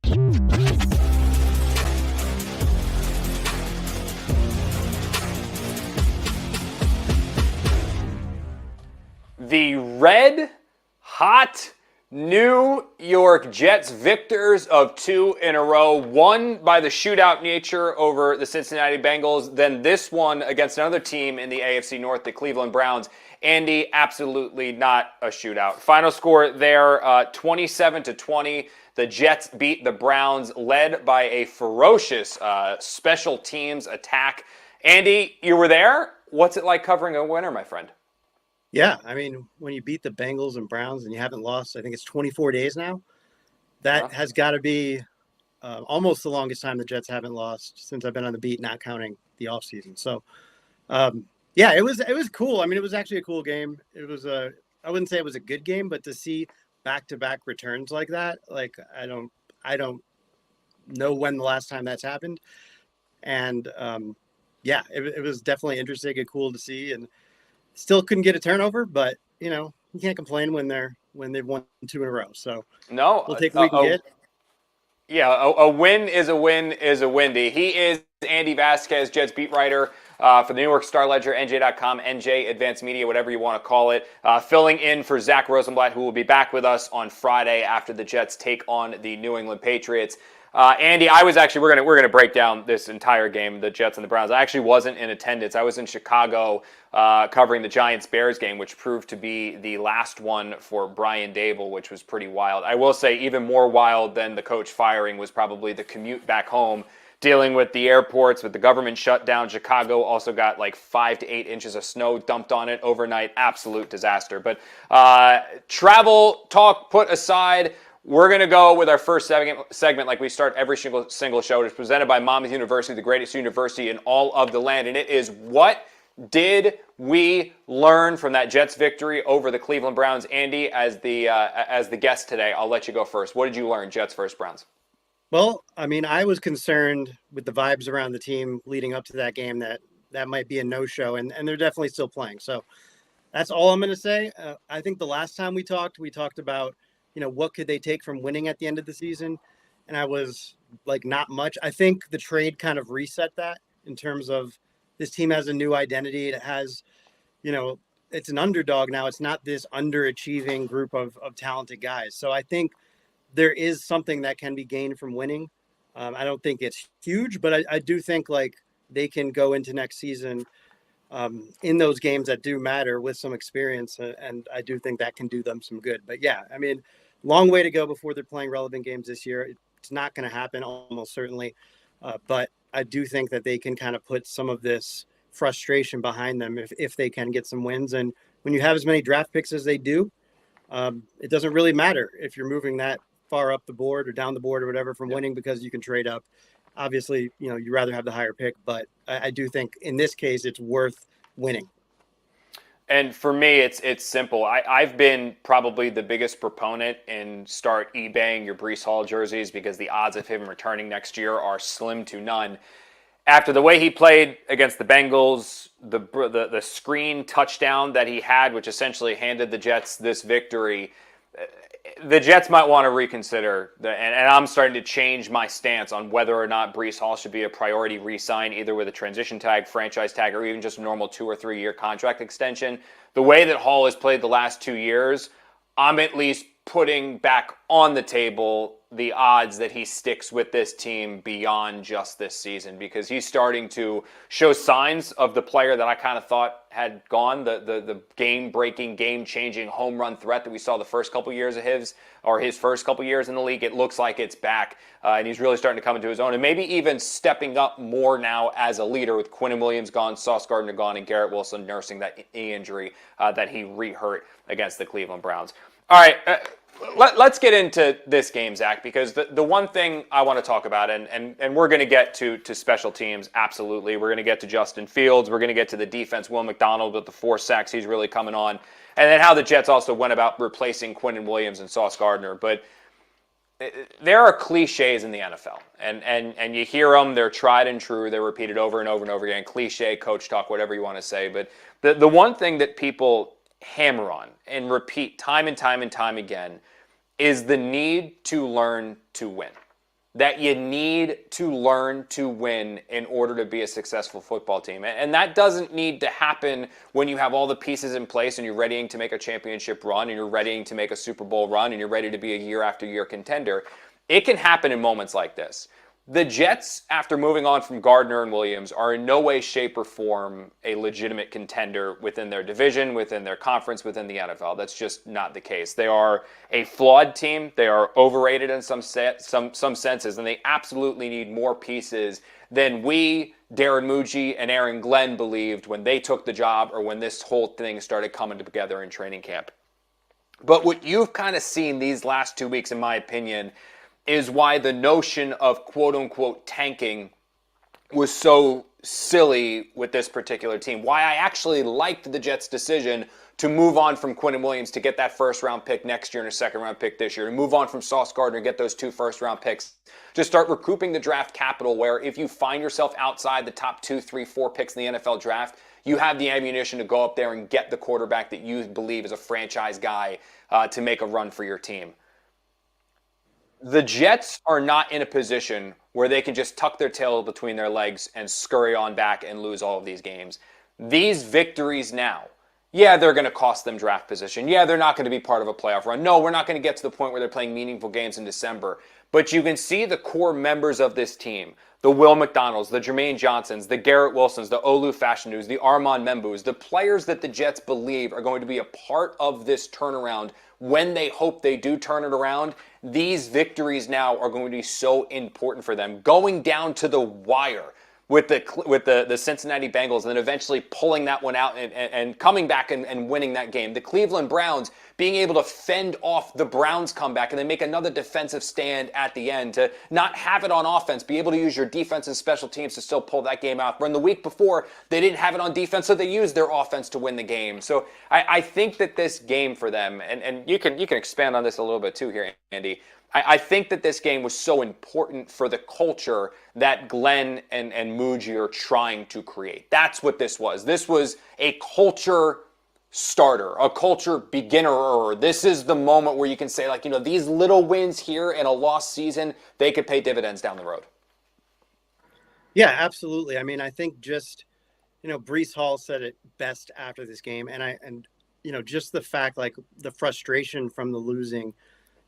The red hot New York Jets, victors of 2 in a row, one by the shootout nature over the Cincinnati Bengals, then this one against another team in the AFC North, the Cleveland Browns. Andy, absolutely not a shootout. Final score there, 27-20. The Jets beat the Browns, led by a ferocious special teams attack. Andy, you were there. What's it like covering a winner, my friend? Yeah, I mean, when you beat the Bengals and Browns and you haven't lost, I think it's 24 days now, that has got to be almost the longest time the Jets haven't lost since I've been on the beat, not counting the offseason. So, yeah, it was cool. I mean, it was actually a cool game. It was I wouldn't say it was a good game, but to see back-to-back returns like that, like I don't know when the last time that's happened. And yeah, it was definitely interesting and cool to see, and still couldn't get a turnover, but you can't complain when they've won 2 in a row. So no, we'll take what we can get. Yeah, a win is a win is a windy. He is Andy Vasquez, Jets beat writer for the New York Star Ledger, NJ.com, NJ Advanced Media, whatever you want to call it, filling in for Zack Rosenblatt, who will be back with us on Friday after the Jets take on the New England Patriots. Andy, we're gonna break down this entire game, the Jets and the Browns. I actually wasn't in attendance. I was in Chicago covering the Giants-Bears game, which proved to be the last one for Brian Daboll, which was pretty wild. I will say even more wild than the coach firing was probably the commute back home, dealing with the airports, with the government shutdown. Chicago also got like 5 to 8 inches of snow dumped on it overnight. Absolute disaster. But travel talk put aside, we're going to go with our first segment like we start every single show. It's presented by Monmouth University, the greatest university in all of the land. And it is, what did we learn from that Jets victory over the Cleveland Browns? Andy, as the guest today, I'll let you go first. What did you learn, Jets versus Browns? Well, I mean, I was concerned with the vibes around the team leading up to that game that might be a no-show, and they're definitely still playing. So that's all I'm going to say. I think the last time we talked about, what could they take from winning at the end of the season? And I was like, not much. I think the trade kind of reset that in terms of this team has a new identity. It has, it's an underdog now. It's not this underachieving group of talented guys. So I think there is something that can be gained from winning. I don't think it's huge, but I do think like they can go into next season in those games that do matter with some experience. And I do think that can do them some good. But yeah, I mean, long way to go before they're playing relevant games this year. It's not going to happen almost certainly. But I do think that they can kind of put some of this frustration behind them if they can get some wins. And when you have as many draft picks as they do, it doesn't really matter if you're moving that far up the board or down the board or whatever from winning, because you can trade up. Obviously, you'd rather have the higher pick, but I do think in this case it's worth winning. And for me, it's simple. I've been probably the biggest proponent in start eBaying your Breece Hall jerseys, because the odds of him returning next year are slim to none. After the way he played against the Bengals, the screen touchdown that he had, which essentially handed the Jets this victory, the Jets might want to reconsider, and I'm starting to change my stance on whether or not Breece Hall should be a priority re-sign, either with a transition tag, franchise tag, or even just a normal 2 or 3 year contract extension. The way that Hall has played the last 2 years, I'm at least putting back on the table the odds that he sticks with this team beyond just this season, because he's starting to show signs of the player that I kind of thought had gone, the game-breaking, game-changing home run threat that we saw the first couple years of his first couple years in the league. It looks like it's back, and he's really starting to come into his own, and maybe even stepping up more now as a leader, with Quinnen Williams gone, Sauce Gardner gone, and Garrett Wilson nursing that knee injury that he re-hurt against the Cleveland Browns. All right, let's get into this game, Zach, because the one thing I want to talk about, and we're going to get to special teams, absolutely. We're going to get to Justin Fields. We're going to get to the defense, Will McDonald with the 4 sacks. He's really coming on. And then how the Jets also went about replacing Quinnen Williams and Sauce Gardner. But there are cliches in the NFL, and you hear them. They're tried and true. They're repeated over and over and over again. Cliche, coach talk, whatever you want to say. But the one thing that people hammer on and repeat time and time and time again is the need to learn to win. that you need to learn to win in order to be a successful football team. And that doesn't need to happen when you have all the pieces in place and you're readying to make a championship run and you're readying to make a Super Bowl run and you're ready to be a year after year contender. It can happen in moments like this. The Jets, after moving on from Gardner and Williams, are in no way, shape, or form a legitimate contender within their division, within their conference, within the NFL. That's just not the case. They are a flawed team. They are overrated in some senses, and they absolutely need more pieces than we, Darren Muji, and Aaron Glenn believed when they took the job or when this whole thing started coming together in training camp. But what you've kind of seen these last 2 weeks, in my opinion, is why the notion of quote-unquote tanking was so silly with this particular team. Why I actually liked the Jets' decision to move on from Quinnen Williams to get that first-round pick next year and a second-round pick this year, to move on from Sauce Gardner and get those 2 first-round picks, to start recouping the draft capital where if you find yourself outside the top 2, 3, 4 picks in the NFL draft, you have the ammunition to go up there and get the quarterback that you believe is a franchise guy to make a run for your team. The Jets are not in a position where they can just tuck their tail between their legs and scurry on back and lose all of these games. These victories now, yeah, they're going to cost them draft position. Yeah, they're not going to be part of a playoff run. No, we're not going to get to the point where they're playing meaningful games in December. But you can see the core members of this team, the Will McDonalds, the Jermaine Johnsons, the Garrett Wilsons, the Olu Fashionews, the Armand Membous, the players that the Jets believe are going to be a part of this turnaround when they hope they do turn it around. These victories now are going to be so important for them. Going down to the wire with the Cincinnati Bengals and then eventually pulling that one out and coming back and winning that game. The Cleveland Browns being able to fend off the Browns comeback and then make another defensive stand at the end, to not have it on offense, be able to use your defense and special teams to still pull that game out. When the week before, they didn't have it on defense, so they used their offense to win the game. So I think that this game for them, and you can expand on this a little bit too here, Andy, I think that this game was so important for the culture that Glenn and Muji are trying to create. That's what this was. This was a culture starter, a culture beginner. This is the moment where you can say, like, these little wins here in a lost season, they could pay dividends down the road. Yeah, absolutely. I mean, I think just, Breece Hall said it best after this game. And just the fact, like, the frustration from the losing,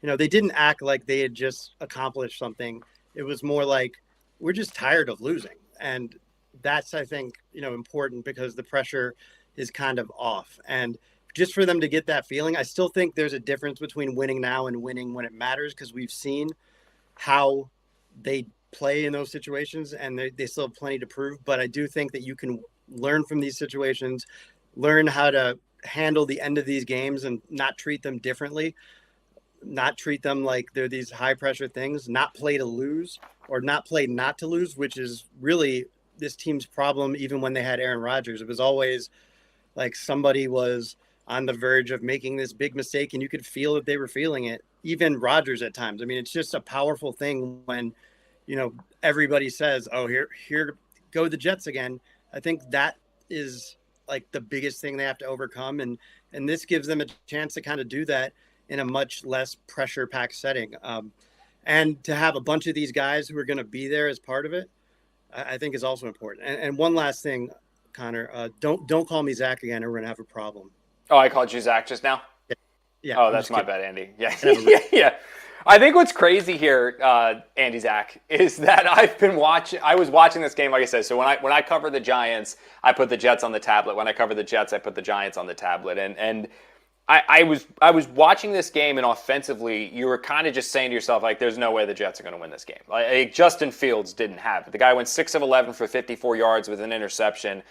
they didn't act like they had just accomplished something. It was more like, we're just tired of losing. And that's, I think, important because the pressure is kind of off. And just for them to get that feeling, I still think there's a difference between winning now and winning when it matters, because we've seen how they play in those situations and they still have plenty to prove. But I do think that you can learn from these situations, learn how to handle the end of these games and not treat them differently. Not treat them like they're these high pressure things, not play to lose or not play not to lose, which is really this team's problem. Even when they had Aaron Rodgers, it was always like somebody was on the verge of making this big mistake and you could feel that they were feeling it. Even Rodgers at times. I mean, it's just a powerful thing when, everybody says, oh, here go the Jets again. I think that is like the biggest thing they have to overcome. And this gives them a chance to kind of do that in a much less pressure-packed setting. And to have a bunch of these guys who are going to be there as part of it, I think is also important. And one last thing, Connor, don't call me Zack again or we're going to have a problem. Oh, I called you Zack just now? Yeah. Oh, that's my bad, Andy. Yeah. Yeah. I think what's crazy here, Andy, Zack, is that I was watching this game, like I said. So when I cover the Giants, I put the Jets on the tablet. When I cover the Jets, I put the Giants on the tablet. And I was watching this game, and offensively, you were kind of just saying to yourself, like, there's no way the Jets are going to win this game. Like, Justin Fields didn't have it. The guy went 6 of 11 for 54 yards with an interception.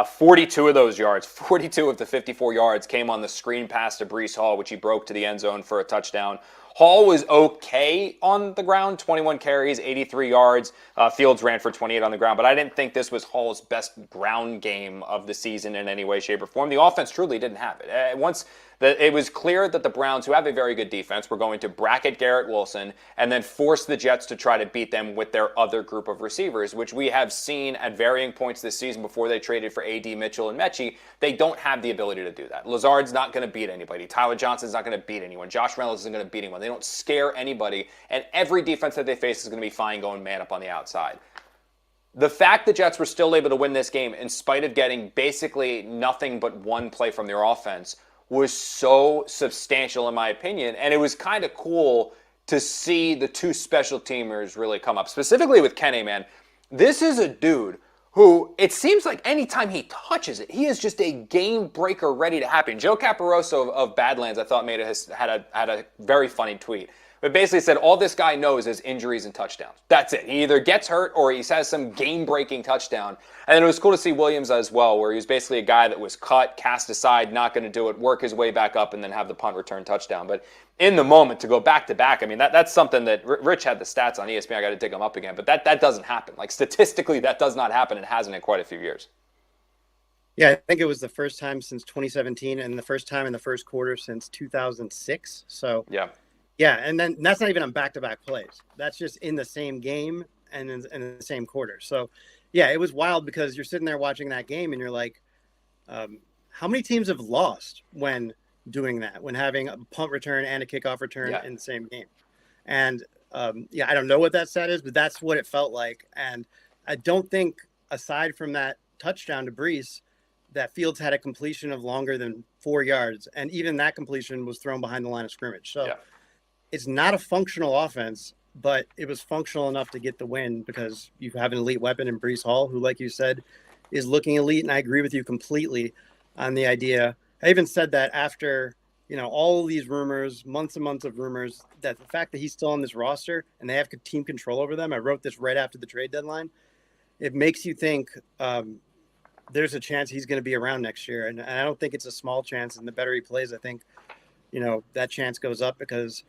42 of those yards, 42 of the 54 yards came on the screen pass to Breece Hall, which he broke to the end zone for a touchdown. Hall was okay on the ground, 21 carries, 83 yards. Fields ran for 28 on the ground, but I didn't think this was Hall's best ground game of the season in any way, shape, or form. The offense truly didn't have it. Once It was clear that the Browns, who have a very good defense, were going to bracket Garrett Wilson and then force the Jets to try to beat them with their other group of receivers, which we have seen at varying points this season before they traded for A.D. Mitchell and Mechie. They don't have the ability to do that. Lazard's not going to beat anybody. Tyler Johnson's not going to beat anyone. Josh Reynolds isn't going to beat anyone. They don't scare anybody, and every defense that they face is going to be fine going man up on the outside. The fact the Jets were still able to win this game in spite of getting basically nothing but one play from their offense was so substantial in my opinion, and it was kind of cool to see the two special teamers really come up. Specifically with Kenny, man. This is a dude who, it seems like anytime he touches it, he is just a game breaker ready to happen. Joe Caparoso of Badlands, I thought, had a very funny tweet. But basically said all this guy knows is injuries and touchdowns. That's it. He either gets hurt or he has some game-breaking touchdown. And then it was cool to see Williams as well, where he was basically a guy that was cut, cast aside, not going to do it, work his way back up, and then have the punt return touchdown. But in the moment, to go back-to-back, I mean, that's something that Rich had the stats on ESPN. I got to dig them up again. But that doesn't happen. Like, statistically, that does not happen. It hasn't in quite a few years. Yeah, I think it was the first time since 2017 and the first time in the first quarter since 2006. So yeah. Yeah, and then that's not even on back-to-back plays. That's just in the same game and in the same quarter. So, yeah, it was wild because you're sitting there watching that game and you're like, how many teams have lost when doing that, when having a punt return and a kickoff return in the same game? And, I don't know what that stat is, but that's what it felt like. And I don't think, aside from that touchdown to Breece, that Fields had a completion of longer than 4 yards. And even that completion was thrown behind the line of scrimmage. So, it's not a functional offense, but it was functional enough to get the win because you have an elite weapon in Breece Hall, who, like you said, is looking elite. And I agree with you completely on the idea. I even said that after, all of these rumors, months and months of rumors, that the fact that he's still on this roster and they have team control over them. I wrote this right after the trade deadline. It makes you think there's a chance he's going to be around next year. And I don't think it's a small chance. And the better he plays, I think, that chance goes up because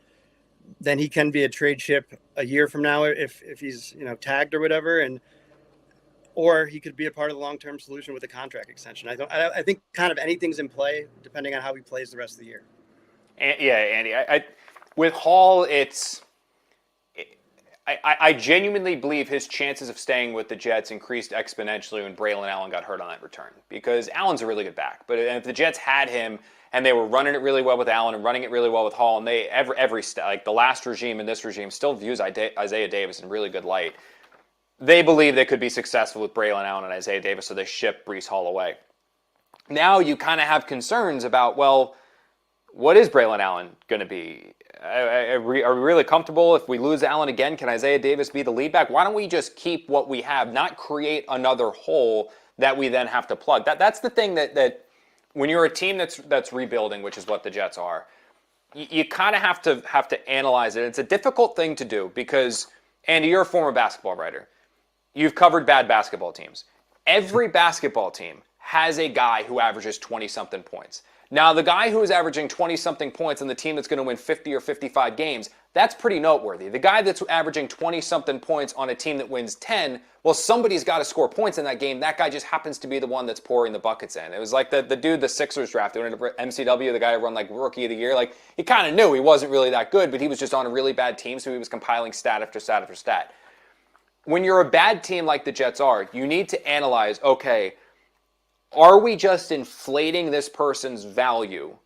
then he can be a trade chip a year from now if he's tagged or whatever, or he could be a part of the long-term solution with a contract extension. I think kind of anything's in play depending on how he plays the rest of the year. And, yeah, Andy, with Hall, I genuinely believe his chances of staying with the Jets increased exponentially when Braylon Allen got hurt on that return because Allen's a really good back. But if the Jets had him and they were running it really well with Allen and running it really well with Hall, and they like the last regime and this regime still views Isaiah Davis in really good light. They believe they could be successful with Braylon Allen and Isaiah Davis, so they ship Breece Hall away. Now you kind of have concerns about, well, what is Braylon Allen going to be? Are we really comfortable if we lose Allen again? Can Isaiah Davis be the lead back? Why don't we just keep what we have, not create another hole that we then have to plug? That's the thing that when you're a team that's rebuilding, which is what the Jets are, you kind of have to analyze it. It's a difficult thing to do because, Andy, you're a former basketball writer. You've covered bad basketball teams. Every basketball team has a guy who averages 20-something points. Now, the guy who is averaging 20-something points on the team that's going to win 50 or 55 games, that's pretty noteworthy. The guy that's averaging 20-something points on a team that wins 10, well, somebody's got to score points in that game. That guy just happens to be the one that's pouring the buckets in. It was like the dude the Sixers drafted, MCW, the guy who won like Rookie of the Year. Like, he kind of knew he wasn't really that good, but he was just on a really bad team, so he was compiling stat after stat after stat. When you're a bad team like the Jets are, you need to analyze, okay, are we just inflating this person's value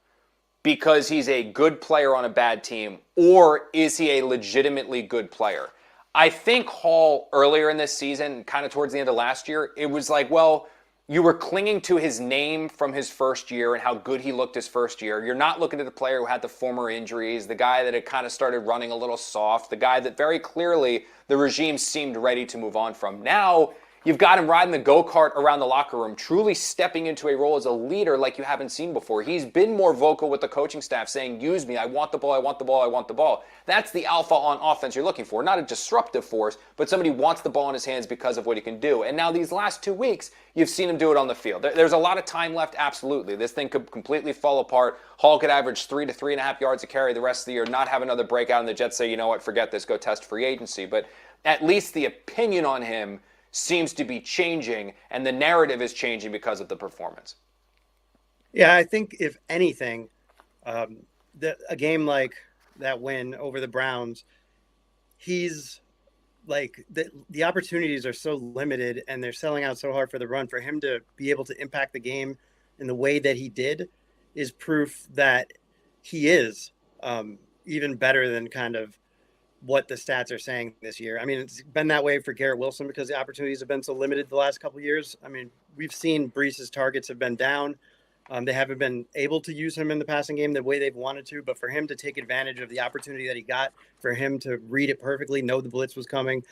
because he's a good player on a bad team, or is he a legitimately good player? I think Hall, earlier in this season, kind of towards the end of last year, it was like, well, you were clinging to his name from his first year and how good he looked his first year. You're not looking at the player who had the former injuries, the guy that had kind of started running a little soft, the guy that very clearly the regime seemed ready to move on from. Now, you've got him riding the go-kart around the locker room, truly stepping into a role as a leader like you haven't seen before. He's been more vocal with the coaching staff saying, use me, I want the ball, I want the ball, I want the ball. That's the alpha on offense you're looking for. Not a disruptive force, but somebody who wants the ball in his hands because of what he can do. And now these last 2 weeks, you've seen him do it on the field. There's a lot of time left, absolutely. This thing could completely fall apart. Hall could average 3 to 3.5 yards a carry the rest of the year, not have another breakout, and the Jets say, you know what, forget this, go test free agency. But at least the opinion on him seems to be changing, and the narrative is changing because of the performance. Yeah, I think if anything, A game like that win over the Browns, he's like the opportunities are so limited and they're selling out so hard for the run. For him to be able to impact the game in the way that he did is proof that he is even better than kind of what the stats are saying this year. I mean, it's been that way for Garrett Wilson because the opportunities have been so limited the last couple of years. I mean, we've seen Breece's targets have been down. They haven't been able to use him in the passing game the way they've wanted to, but for him to take advantage of the opportunity that he got, for him to read it perfectly, know the blitz was coming,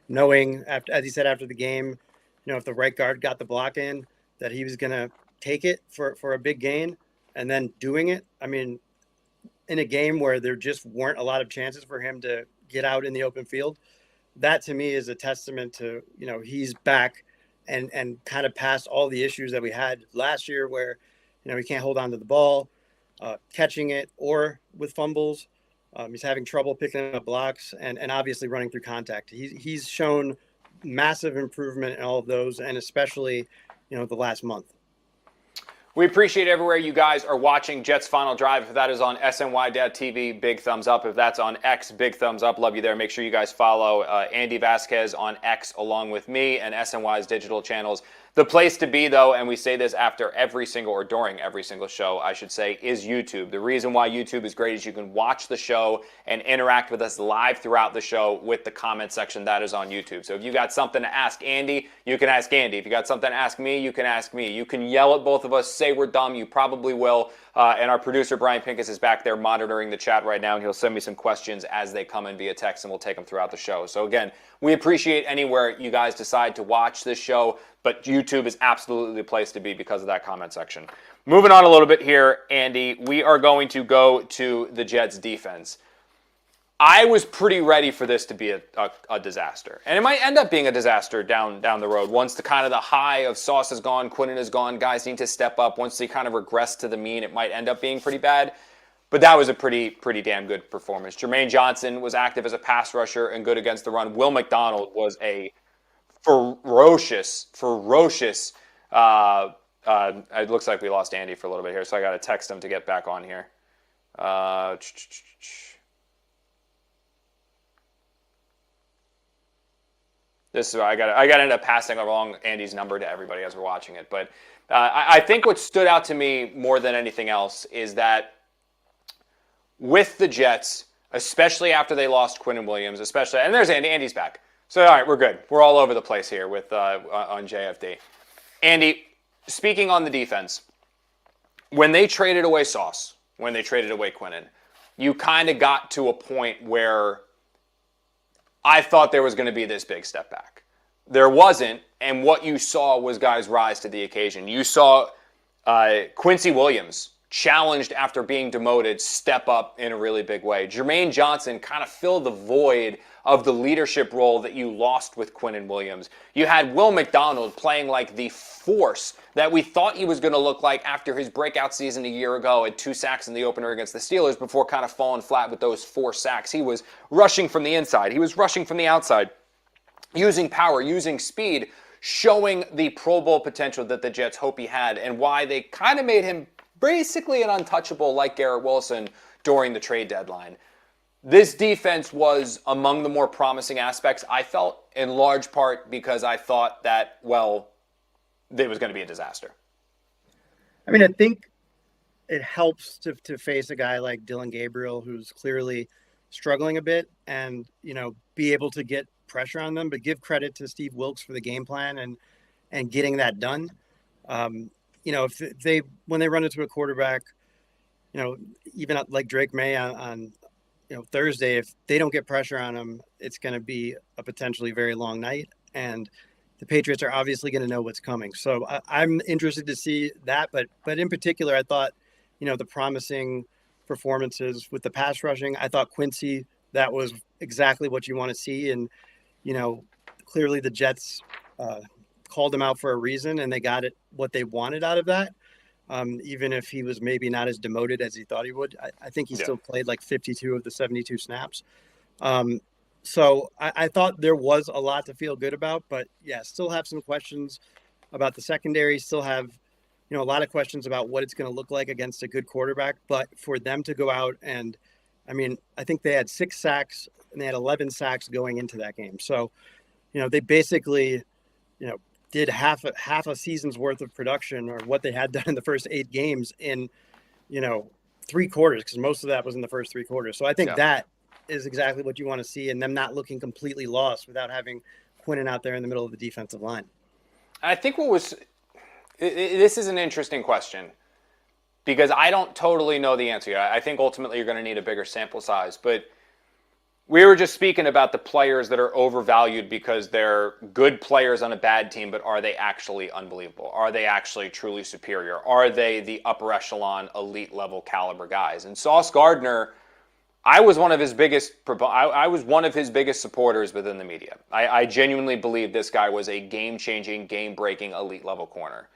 knowing, after, as he said after the game, if the right guard got the block in, that he was going to take it for a big gain and then doing it. I mean, in a game where there just weren't a lot of chances for him to get out in the open field, that to me is a testament to, he's back and kind of past all the issues that we had last year where, he can't hold on to the ball, catching it or with fumbles. He's having trouble picking up blocks and obviously running through contact. He's shown massive improvement in all of those, and especially, the last month. We appreciate everywhere you guys are watching Jets Final Drive. If that is on SNY.TV, big thumbs up. If that's on X, big thumbs up. Love you there. Make sure you guys follow Andy Vasquez on X along with me and SNY's digital channels. The place to be, though, and we say this after every single, or during every single show, I should say, is YouTube. The reason why YouTube is great is you can watch the show and interact with us live throughout the show with the comment section that is on YouTube. So if you got something to ask Andy, you can ask Andy. If you got something to ask me, you can ask me. You can yell at both of us, say we're dumb. You probably will. And our producer, Brian Pincus, is back there monitoring the chat right now, and he'll send me some questions as they come in via text, and we'll take them throughout the show. So again, we appreciate anywhere you guys decide to watch this show, but YouTube is absolutely the place to be because of that comment section. Moving on a little bit here, Andy, we are going to go to the Jets defense. I was pretty ready for this to be a disaster. And it might end up being a disaster down the road. Once the kind of the high of Sauce is gone, Quinnen is gone, guys need to step up. Once they kind of regress to the mean, it might end up being pretty bad. But that was a pretty damn good performance. Jermaine Johnson was active as a pass rusher and good against the run. Will McDonald was a ferocious. It looks like we lost Andy for a little bit here, so I got to text him to get back on here. This is I got to end up passing along Andy's number to everybody as we're watching it. But I think what stood out to me more than anything else is that with the Jets, especially after they lost Quinnen Williams, and there's Andy. Andy's back. So, all right, we're good. We're all over the place here with on JFD. Andy, speaking on the defense, when they traded away Sauce, when they traded away Quinnen, you kind of got to a point where I thought there was going to be this big step back. There wasn't, and what you saw was guys rise to the occasion. You saw Quincy Williams, challenged after being demoted, step up in a really big way. Jermaine Johnson kind of filled the void of the leadership role that you lost with Quinnen Williams. You had Will McDonald playing like the force that we thought he was going to look like after his breakout season a year ago at 2 sacks in the opener against the Steelers before kind of falling flat with those 4 sacks. He was rushing from the inside. He was rushing from the outside, using power, using speed, showing the Pro Bowl potential that the Jets hope he had and why they kind of made him basically an untouchable like Garrett Wilson during the trade deadline. This defense was among the more promising aspects, I felt, in large part because I thought that, well, it was going to be a disaster. I mean, I think it helps to face a guy like Dylan Gabriel, who's clearly struggling a bit, and, be able to get pressure on them, but give credit to Steve Wilks for the game plan and getting that done. If when they run into a quarterback, even like Drake May on Thursday, if they don't get pressure on him, it's going to be a potentially very long night. And the Patriots are obviously going to know what's coming. So I'm interested to see that. But in particular, I thought, the promising performances with the pass rushing, I thought Quincy, that was exactly what you want to see. And, clearly the Jets called him out for a reason, and they got what they wanted out of that. Even if he was maybe not as demoted as he thought he would. I think he still played like 52 of the 72 snaps. So I thought there was a lot to feel good about, but still have some questions about the secondary, still have, a lot of questions about what it's going to look like against a good quarterback. But for them to go out and, I mean, I think they had 6 sacks and they had 11 sacks going into that game. So, they basically, did half a season's worth of production, or what they had done in the first 8 games in, 3 quarters, because most of that was in the first 3 quarters. So I think that is exactly what you want to see, and them not looking completely lost without having Quinnen out there in the middle of the defensive line. I think this is an interesting question, because I don't totally know the answer. I think ultimately you're going to need a bigger sample size, but we were just speaking about the players that are overvalued because they're good players on a bad team, but are they actually unbelievable? Are they actually truly superior? Are they the upper echelon, elite level caliber guys? And Sauce Gardner, I was one of his biggest supporters within the media. I genuinely believe this guy was a game-changing, game-breaking, elite level corner.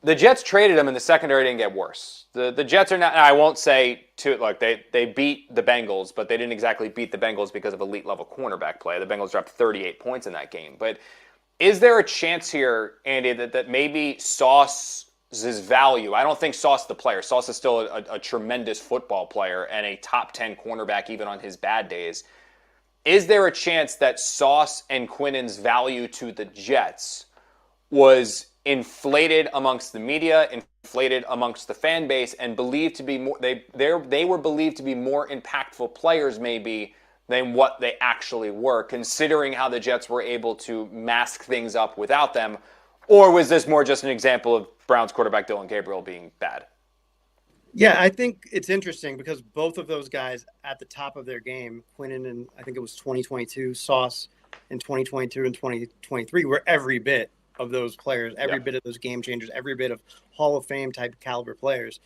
The Jets traded him, and the secondary didn't get worse. The Jets are not. I won't say they beat the Bengals, but they didn't exactly beat the Bengals because of elite level cornerback play. The Bengals dropped 38 points in that game. But is there a chance here, Andy, that maybe Sauce's value? I don't think Sauce the player. Sauce is still a tremendous football player and a top 10 cornerback even on his bad days. Is there a chance that Sauce and Quinnen's value to the Jets was inflated amongst the media, inflated amongst the fan base, and believed to be more? They were believed to be more impactful players maybe than what they actually were, considering how the Jets were able to mask things up without them? Or was this more just an example of Browns quarterback Dylan Gabriel being bad? Yeah, I think it's interesting because both of those guys at the top of their game, Quinnen in, I think it was 2022, Sauce in 2022 and 2023, were every bit of those players, every bit of those game changers, every bit of Hall of Fame type caliber players.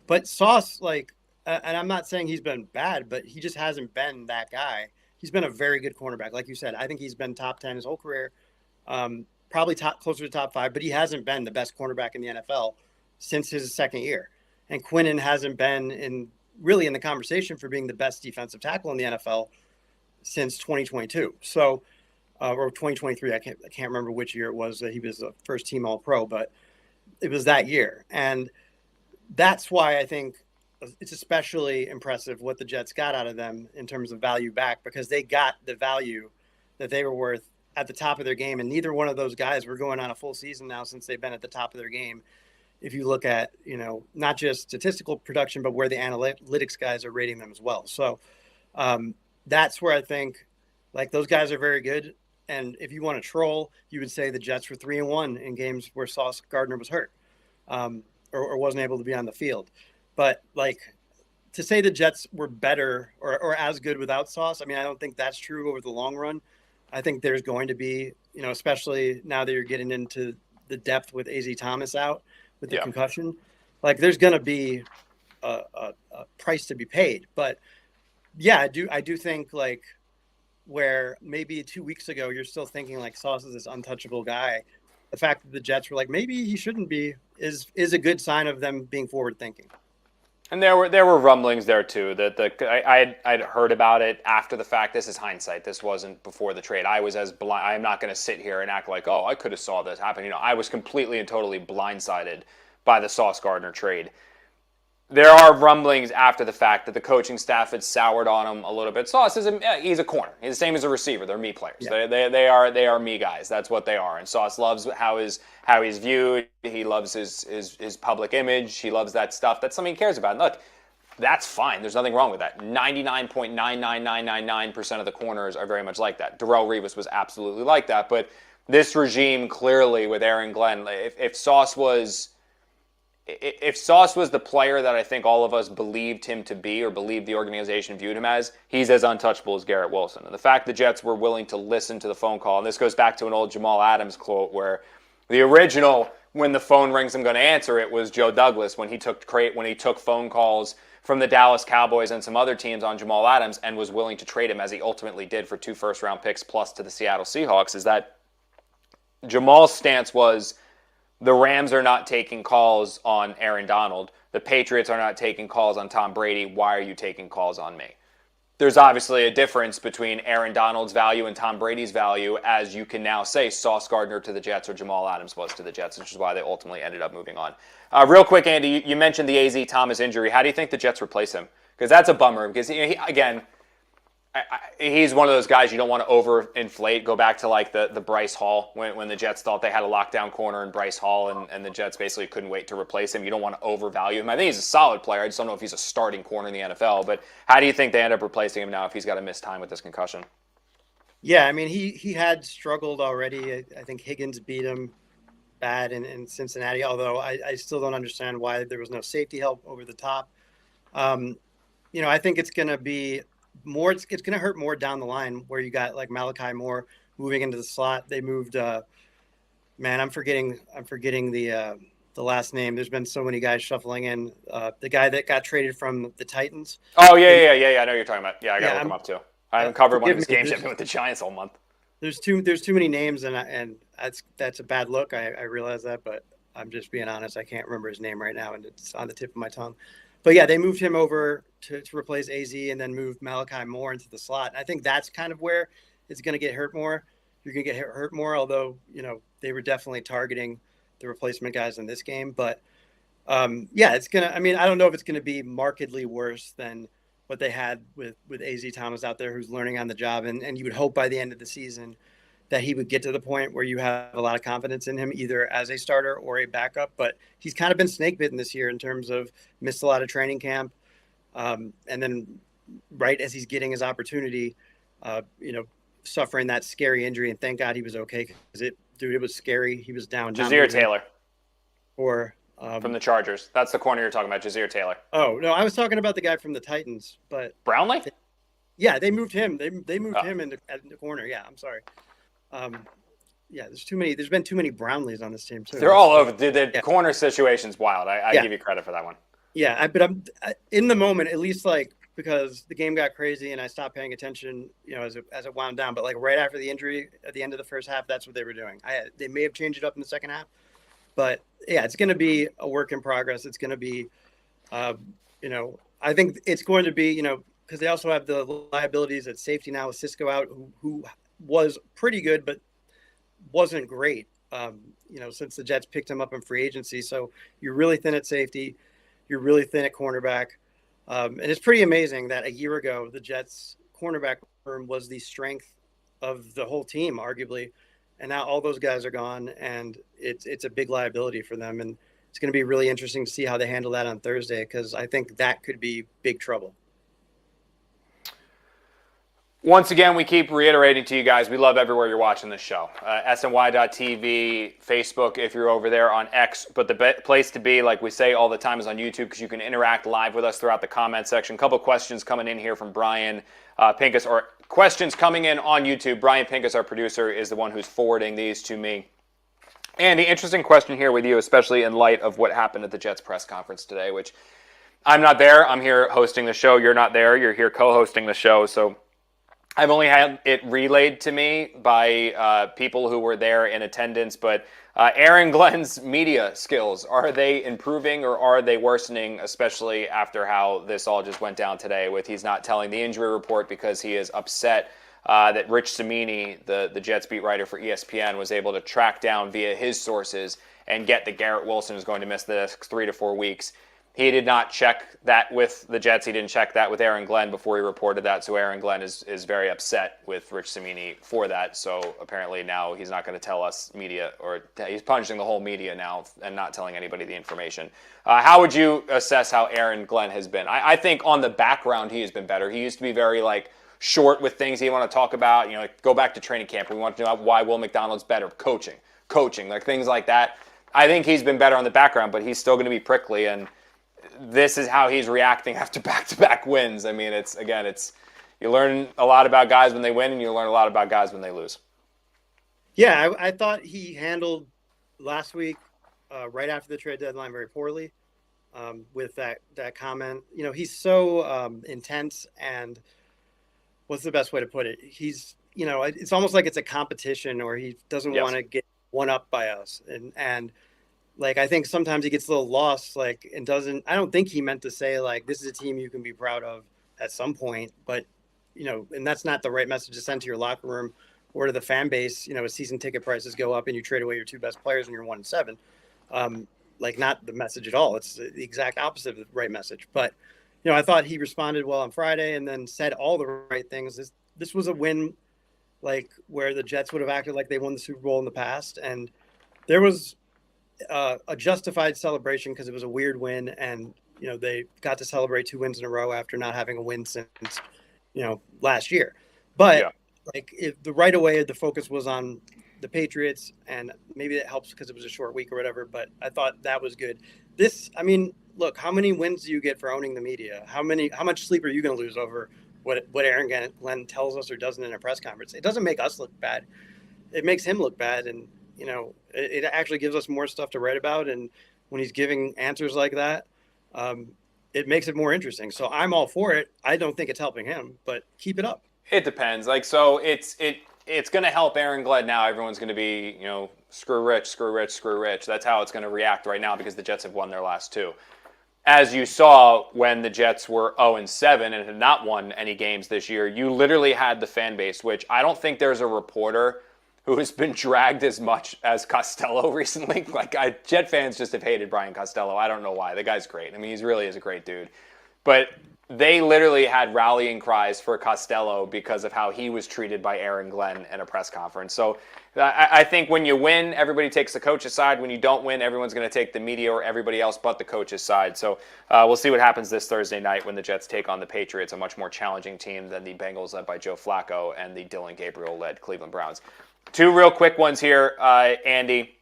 But Sauce, and I'm not saying he's been bad, but he just hasn't been that guy. He's been a very good cornerback. Like you said, I think he's been top 10 his whole career, probably closer to top 5, but he hasn't been the best cornerback in the NFL since his second year. And Quinnen hasn't been really in the conversation for being the best defensive tackle in the NFL since 2022. So, or 2023, I can't remember which year it was that he was the first team All-Pro, but it was that year. And that's why I think it's especially impressive what the Jets got out of them in terms of value back, because they got the value that they were worth at the top of their game. And neither one of those guys were going on a full season now since they've been at the top of their game. If you look at, not just statistical production, but where the analytics guys are rating them as well. So that's where I think those guys are very good. And if you want to troll, you would say the Jets were 3-1 in games where Sauce Gardner was hurt or wasn't able to be on the field. But to say the Jets were better or as good without Sauce, I mean, I don't think that's true over the long run. I think there's going to be, especially now that you're getting into the depth with AZ Thomas out with the concussion, there's going to be a price to be paid. But yeah, I do think where maybe 2 weeks ago you're still thinking Sauce is this untouchable guy. The fact that the Jets were maybe he shouldn't be is a good sign of them being forward thinking. And there were rumblings there too that I'd heard about it after the fact. This is hindsight. This wasn't before the trade. I was as blind. I'm not going to sit here and act like, oh, I could have saw this happen. I was completely and totally blindsided by the Sauce Gardner trade. There are rumblings after the fact that the coaching staff had soured on him a little bit. Sauce he's a corner. He's the same as a receiver. They're me players. Yeah. They are me guys. That's what they are. And Sauce loves how he's viewed. He loves his public image. He loves that stuff. That's something he cares about. And look, that's fine. There's nothing wrong with that. 99.99999% of the corners are very much like that. Darrelle Revis was absolutely like that. But this regime clearly with Aaron Glenn, if Sauce was the player that I think all of us believed him to be or believed the organization viewed him as, he's as untouchable as Garrett Wilson. And the fact the Jets were willing to listen to the phone call, and this goes back to an old Jamal Adams quote where the original, when the phone rings, I'm going to answer it, was Joe Douglas when he took phone calls from the Dallas Cowboys and some other teams on Jamal Adams and was willing to trade him, as he ultimately did, for 2 first-round picks plus to the Seattle Seahawks. Is that Jamal's stance was, the Rams are not taking calls on Aaron Donald. The Patriots are not taking calls on Tom Brady. Why are you taking calls on me? there's obviously a difference between Aaron Donald's value and Tom Brady's value, as you can now say Sauce Gardner to the Jets or Jamal Adams was to the Jets, which is why they ultimately ended up moving on. Real quick, Andy, you mentioned the AZ Thomas injury. How do you think the Jets replace him? Because that's a bummer. Because again, he's one of those guys you don't want to overinflate. Go back to like the Breece Hall when the Jets thought they had a lockdown corner in Breece Hall and the Jets basically couldn't wait to replace him. You don't want to overvalue him. I think he's a solid player. I just don't know if he's a starting corner in the NFL. But how do you think they end up replacing him now if he's got to miss time with this concussion? Yeah, I mean, he had struggled already. I think Higgins beat him bad in Cincinnati, although I still don't understand why there was no safety help over the top. I think it's going to be more. It's going to hurt more down the line where you got like Malachi Moore moving into the slot. They moved. I'm forgetting the last name. There's been so many guys shuffling in. The guy that got traded from the Titans. Oh yeah. I know you're talking about. Yeah, I got to look him up too. I haven't covered one of his games yet with the Giants all month. There's too many names, and that's a bad look. I realize that, but I'm just being honest. I can't remember his name right now, and it's on the tip of my tongue. But yeah, they moved him over to replace AZ, and then moved Malachi Moore into the slot. And I think that's kind of where it's going to get hurt more. You're going to get hurt more, although they were definitely targeting the replacement guys in this game. But it's gonna. I mean, I don't know if it's going to be markedly worse than what they had with AZ Thomas out there, who's learning on the job. And you would hope by the end of the season that he would get to the point where you have a lot of confidence in him, either as a starter or a backup. But he's kind of been snake bitten this year in terms of missed a lot of training camp. And then right as he's getting his opportunity, suffering that scary injury. And thank God he was okay, because it was scary. He was down. Jazir Taylor. From the Chargers. That's the corner you're talking about, Jazir Taylor. Oh, no, I was talking about the guy from the Titans. But Brownlee? They moved him. They moved him in the corner. Yeah, I'm sorry. There's too many. There's been too many Brownlees on this team too. They're all over. The corner situation's wild. I give you credit for that one. Yeah, but I'm in the moment, at least, like, because the game got crazy and I stopped paying attention, as it wound down. But like right after the injury at the end of the first half, that's what they were doing. They may have changed it up in the second half, but yeah, it's going to be a work in progress. It's going to be, I think it's going to be, because they also have the liabilities at safety now with Cisco out, who was pretty good, but wasn't great, since the Jets picked him up in free agency. So you're really thin at safety. You're really thin at cornerback. And it's pretty amazing that a year ago, the Jets cornerback room was the strength of the whole team, arguably. And now all those guys are gone, and it's a big liability for them. And it's going to be really interesting to see how they handle that on Thursday, because I think that could be big trouble. Once again, we keep reiterating to you guys, we love everywhere you're watching this show. SNY.TV, Facebook if you're over there, on X. But the place to be, like we say all the time, is on YouTube, because you can interact live with us throughout the comment section. A couple questions coming in here from Brian Pincus, or questions coming in on YouTube. Brian Pincus, our producer, is the one who's forwarding these to me. Andy, interesting question here with you, especially in light of what happened at the Jets press conference today, which I'm not there. I'm here hosting the show. You're not there. You're here co-hosting the show. So I've only had it relayed to me by people who were there in attendance. But Aaron Glenn's media skills, are they improving or are they worsening, especially after how this all just went down today with he's not telling the injury report because he is upset that Rich Cimini, the Jets beat writer for ESPN, was able to track down via his sources and get that Garrett Wilson is going to miss the next 3 to 4 weeks. He did not check that with the Jets. He didn't check that with Aaron Glenn before he reported that. So Aaron Glenn is very upset with Rich Cimini for that. So apparently now he's not going to tell us media, or he's punishing the whole media now and not telling anybody the information. How would you assess how Aaron Glenn has been? I think on the background he has been better. He used to be very short with things he want to talk about. Go back to training camp. We want to know why Will McDonald's better. Coaching, things like that. I think he's been better on the background, but he's still going to be prickly, and this is how he's reacting after back-to-back wins. I mean, it's you learn a lot about guys when they win, and you learn a lot about guys when they lose. Yeah, I thought he handled last week, right after the trade deadline, very poorly with that comment. He's so intense, and what's the best way to put it? He's, it's almost like it's a competition, or he doesn't want to get one up by us, and. I think sometimes he gets a little lost, and doesn't. I don't think he meant to say this is a team you can be proud of at some point, but and that's not the right message to send to your locker room or to the fan base. As season ticket prices go up and you trade away your two best players and you're 1-7. Like not the message at all. It's the exact opposite of the right message. But, I thought he responded well on Friday and then said all the right things. This was a win, like where the Jets would have acted like they won the Super Bowl in the past. And there was a justified celebration because it was a weird win. And, they got to celebrate 2 wins in a row after not having a win since, last year. But Yeah. like if the right away, the focus was on the Patriots, and maybe that helps because it was a short week or whatever. But I thought that was good. Look, how many wins do you get for owning the media? How much sleep are you going to lose over what Aaron Glenn tells us or doesn't in a press conference? It doesn't make us look bad. It makes him look bad, and it actually gives us more stuff to write about. And when he's giving answers like that, it makes it more interesting. So I'm all for it. I don't think it's helping him, but keep it up. It depends. Like, so it's going to help Aaron Glenn now. Everyone's going to be, screw Rich, screw Rich, screw Rich. That's how it's going to react right now because the Jets have won their last 2. As you saw when the Jets were 0-7 and had not won any games this year, you literally had the fan base, which I don't think there's a reporter who has been dragged as much as Costello recently. Like, Jet fans just have hated Brian Costello. I don't know why. The guy's great. I mean, he really is a great dude. But they literally had rallying cries for Costello because of how he was treated by Aaron Glenn in a press conference. So I think when you win, everybody takes the coach's side. When you don't win, everyone's going to take the media or everybody else but the coach's side. So we'll see what happens this Thursday night when the Jets take on the Patriots, a much more challenging team than the Bengals led by Joe Flacco and the Dylan Gabriel-led Cleveland Browns. 2 real quick ones here, Andy.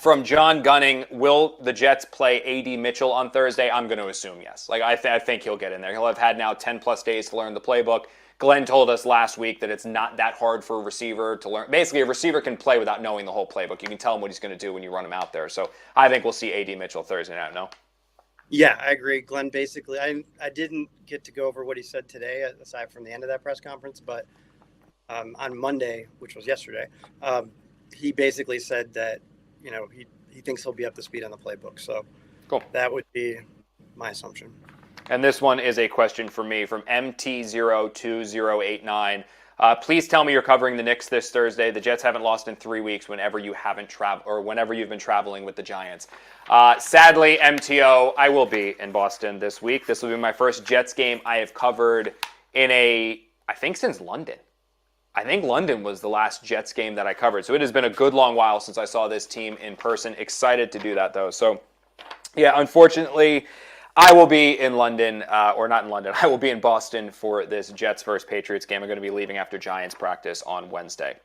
From John Gunning, will the Jets play A.D. Mitchell on Thursday? I'm going to assume yes. Like, I think he'll get in there. He'll have had now 10-plus days to learn the playbook. Glenn told us last week that it's not that hard for a receiver to learn. Basically, a receiver can play without knowing the whole playbook. You can tell him what he's going to do when you run him out there. So I think we'll see A.D. Mitchell Thursday night, no? Yeah, I agree. Glenn, basically, I didn't get to go over what he said today, aside from the end of that press conference, but on Monday, which was yesterday, he basically said that, he thinks he'll be up to speed on the playbook. So Cool. That would be my assumption. And this one is a question for me from MT02089. Please tell me you're covering the Knicks this Thursday. The Jets haven't lost in 3 weeks whenever you haven't traveled or whenever you've been traveling with the Giants. Sadly, MTO, I will be in Boston this week. This will be my first Jets game I have covered I think since London. I think London was the last Jets game that I covered. So it has been a good long while since I saw this team in person. Excited to do that, though. So, yeah, unfortunately, I will be in London, or not in London. I will be in Boston for this Jets versus Patriots game. I'm going to be leaving after Giants practice on Wednesday.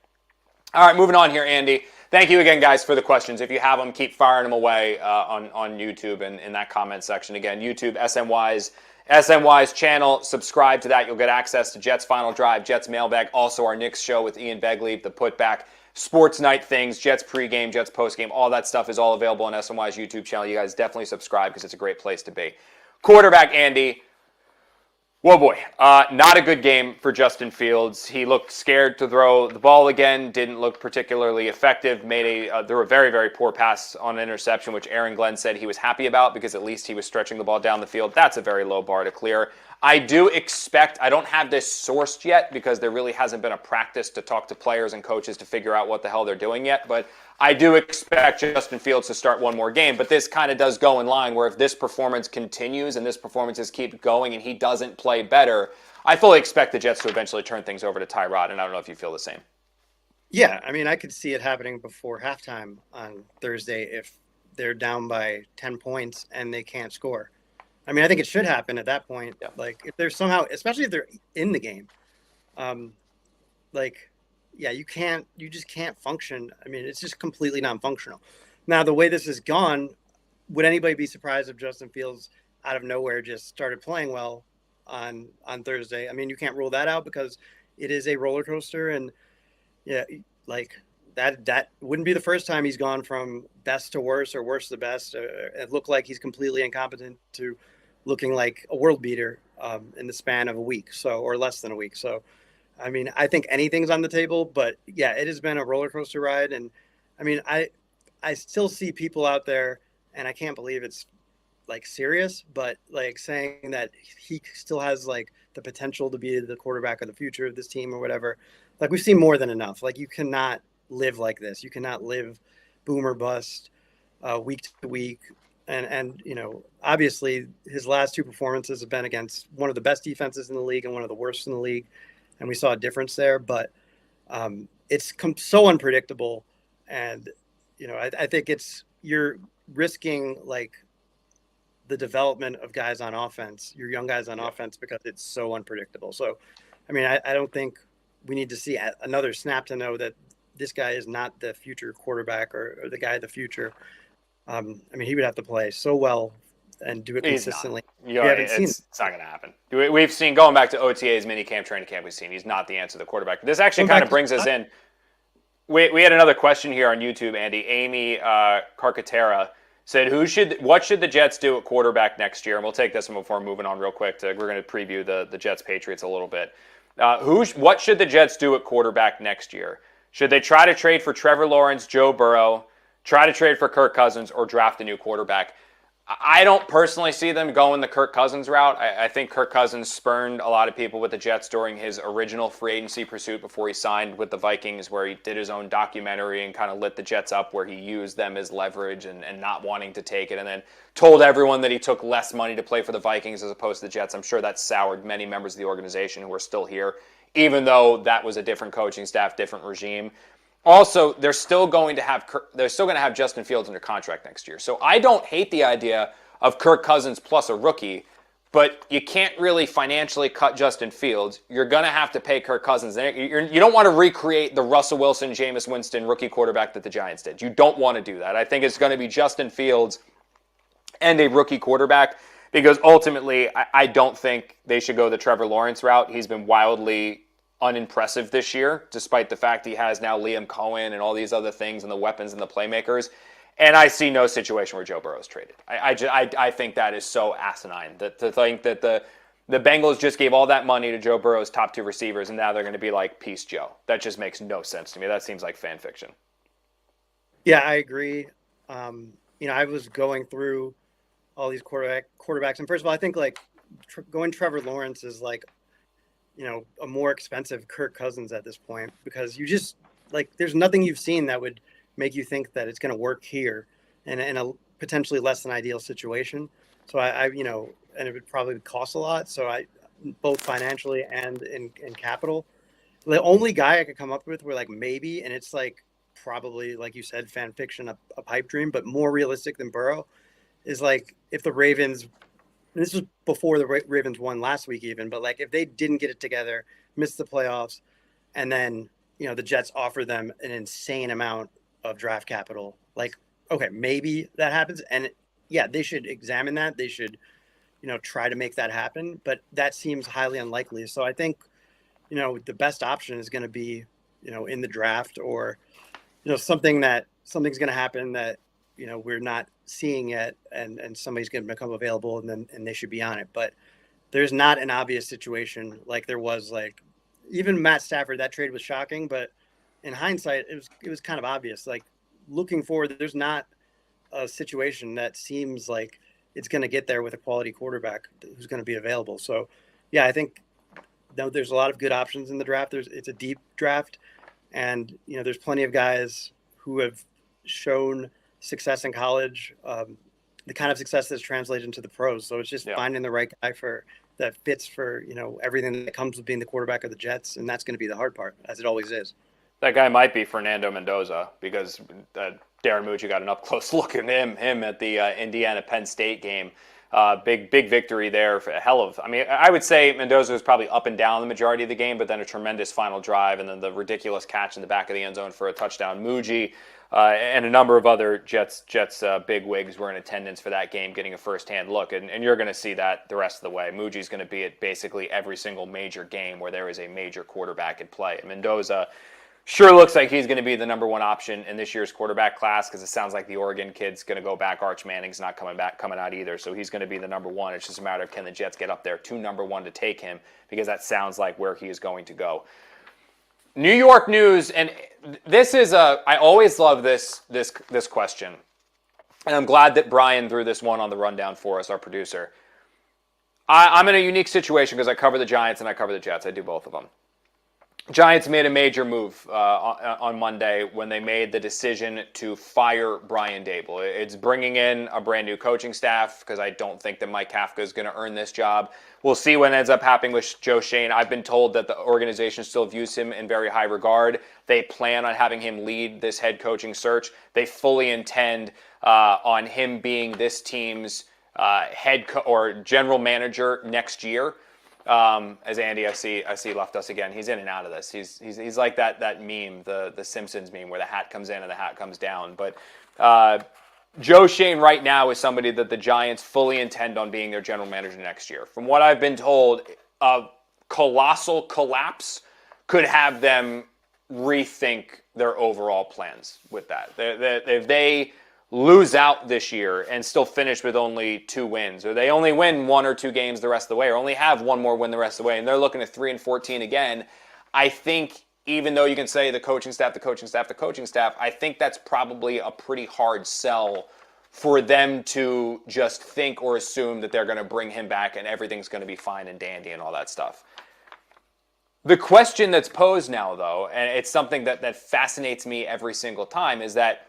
All right, moving on here, Andy. Thank you again, guys, for the questions. If you have them, keep firing them away on YouTube and in that comment section. Again, YouTube, SNY's channel. Subscribe to that. You'll get access to Jets Final Drive, Jets Mailbag, also our Knicks show with Ian Begley, the Putback, Sports Night things, Jets pregame, Jets postgame. All that stuff is all available on SNY's YouTube channel. You guys definitely subscribe because it's a great place to be. Quarterback, Andy. Whoa, boy. Not a good game for Justin Fields. He looked scared to throw the ball again, didn't look particularly effective, threw a very, very poor pass on an interception, which Aaron Glenn said he was happy about because at least he was stretching the ball down the field. That's a very low bar to clear. I do expect, I don't have this sourced yet because there really hasn't been a practice to talk to players and coaches to figure out what the hell they're doing yet, but I do expect Justin Fields to start one more game, but this kind of does go in line where if this performance continues and this performances keep going and he doesn't play better, I fully expect the Jets to eventually turn things over to Tyrod, and I don't know if you feel the same. Yeah, I mean, I could see it happening before halftime on Thursday if they're down by 10 points and they can't score. I mean, I think it should happen at that point. Yeah. Like, if they're somehow, especially if they're in the game, you just can't function. I mean, it's just completely non-functional. Now, the way this has gone, would anybody be surprised if Justin Fields out of nowhere just started playing well on Thursday? I mean, you can't rule that out because it is a roller coaster, and yeah, like that wouldn't be the first time he's gone from best to worse or worse to best. It looked like he's completely incompetent to looking like a world beater in the span of a week, or less than a week. So, I mean, I think anything's on the table, but yeah, it has been a roller coaster ride. And I mean, I still see people out there, and I can't believe it's like serious, but like saying that he still has like the potential to be the quarterback of the future of this team or whatever. Like, we've seen more than enough. Like, you cannot live like this. You cannot live boom or bust week to week. And obviously his last two performances have been against one of the best defenses in the league and one of the worst in the league. And we saw a difference there, but it's so unpredictable. And, I think you're risking like the development of guys on offense, your young guys on offense, because it's so unpredictable. So, I mean, I don't think we need to see another snap to know that this guy is not the future quarterback or the guy of the future. I mean, he would have to play so well and do it consistently. He's not. It's not going to happen. We've seen, going back to OTAs, minicamp, training camp, we've seen he's not the answer to the quarterback. This actually kind of brings us in. We had another question here on YouTube, Andy. Amy Carcatera said, what should the Jets do at quarterback next year? And we'll take this one before moving on real quick. We're going to preview the Jets-Patriots a little bit. What should the Jets do at quarterback next year? Should they try to trade for Trevor Lawrence, Joe Burrow, try to trade for Kirk Cousins, or draft a new quarterback? I don't personally see them going the Kirk Cousins route. I think Kirk Cousins spurned a lot of people with the Jets during his original free agency pursuit before he signed with the Vikings, where he did his own documentary and kind of lit the Jets up, where he used them as leverage and not wanting to take it, and then told everyone that he took less money to play for the Vikings as opposed to the Jets. I'm sure that soured many members of the organization who are still here, even though that was a different coaching staff, different regime. Also, they're still going to have Justin Fields under contract next year. So I don't hate the idea of Kirk Cousins plus a rookie, but you can't really financially cut Justin Fields. You're going to have to pay Kirk Cousins. You don't want to recreate the Russell Wilson, Jameis Winston rookie quarterback that the Giants did. You don't want to do that. I think it's going to be Justin Fields and a rookie quarterback, because ultimately I don't think they should go the Trevor Lawrence route. He's been wildly unimpressive this year, despite the fact he has now Liam Cohen and all these other things and the weapons and the playmakers. And I see no situation where Joe Burrow is traded. I think that is so asinine, to think that the Bengals just gave all that money to Joe Burrow's top two receivers and now they're going to be like, peace, Joe. That just makes no sense to me. That seems like fan fiction. Yeah, I agree. I was going through all these quarterbacks. And first of all, I think like going Trevor Lawrence is like, a more expensive Kirk Cousins at this point, because you just there's nothing you've seen that would make you think that it's going to work here in a potentially less than ideal situation. So and it would probably cost a lot. So both financially and in capital, the only guy I could come up with were like maybe, and it's like probably, like you said, fan fiction, a pipe dream, but more realistic than Burrow is like if the Ravens, this was before the Ravens won last week even, but like if they didn't get it together, missed the playoffs, and then, the Jets offer them an insane amount of draft capital, like, okay, maybe that happens. And yeah, they should examine that. They should, try to make that happen, but that seems highly unlikely. So I think, the best option is going to be, in the draft, or, something's going to happen that, we're not seeing yet, and somebody's going to become available, and they should be on it. But there's not an obvious situation like there was, like even Matt Stafford. That trade was shocking, but in hindsight, it was kind of obvious. Like looking forward, there's not a situation that seems like it's going to get there with a quality quarterback who's going to be available. So yeah, I think there's a lot of good options in the draft. It's a deep draft, and there's plenty of guys who have shown success in college, the kind of success that's translated into the pros. So it's just finding the right guy that fits for, everything that comes with being the quarterback of the Jets. And that's going to be the hard part, as it always is. That guy might be Fernando Mendoza, because Darren Mucci got an up-close look at him at the Indiana-Penn State game. Big victory there. I would say Mendoza was probably up and down the majority of the game, but then a tremendous final drive, and then the ridiculous catch in the back of the end zone for a touchdown. Mucci and a number of other Jets big wigs were in attendance for that game, getting a first-hand look, and you're going to see that the rest of the way. Mucci's going to be at basically every single major game where there is a major quarterback at play. Mendoza sure looks like he's going to be the number one option in this year's quarterback class, because it sounds like the Oregon kid's going to go back. Arch Manning's not coming out either, so he's going to be the number one. It's just a matter of, can the Jets get up there to number one to take him, because that sounds like where he is going to go. New York news, and this is I always love this question, and I'm glad that Brian threw this one on the rundown for us, our producer. I'm in a unique situation because I cover the Giants and I cover the Jets. I do both of them. Giants made a major move on Monday when they made the decision to fire Brian Dable. It's bringing in a brand new coaching staff because I don't think that Mike Kafka is going to earn this job. We'll see what ends up happening with Joe Schoen. I've been told that the organization still views him in very high regard. They plan on having him lead this head coaching search. They fully intend on him being this team's or general manager next year. As Andy, I see left us again. He's in and out of this. He's like that meme, the Simpsons meme, where the hat comes in and the hat comes down. But Joe Schoen right now is somebody that the Giants fully intend on being their general manager next year. From what I've been told, a colossal collapse could have them rethink their overall plans with that. If they lose out this year and still finish with only 2 wins, or they only win 1 or 2 games the rest of the way, or only have 1 more win the rest of the way, and they're looking at 3-14 again, I think even though you can say the coaching staff, I think that's probably a pretty hard sell for them to just think or assume that they're going to bring him back and everything's going to be fine and dandy and all that stuff. The question that's posed now, though, and it's something that fascinates me every single time, is that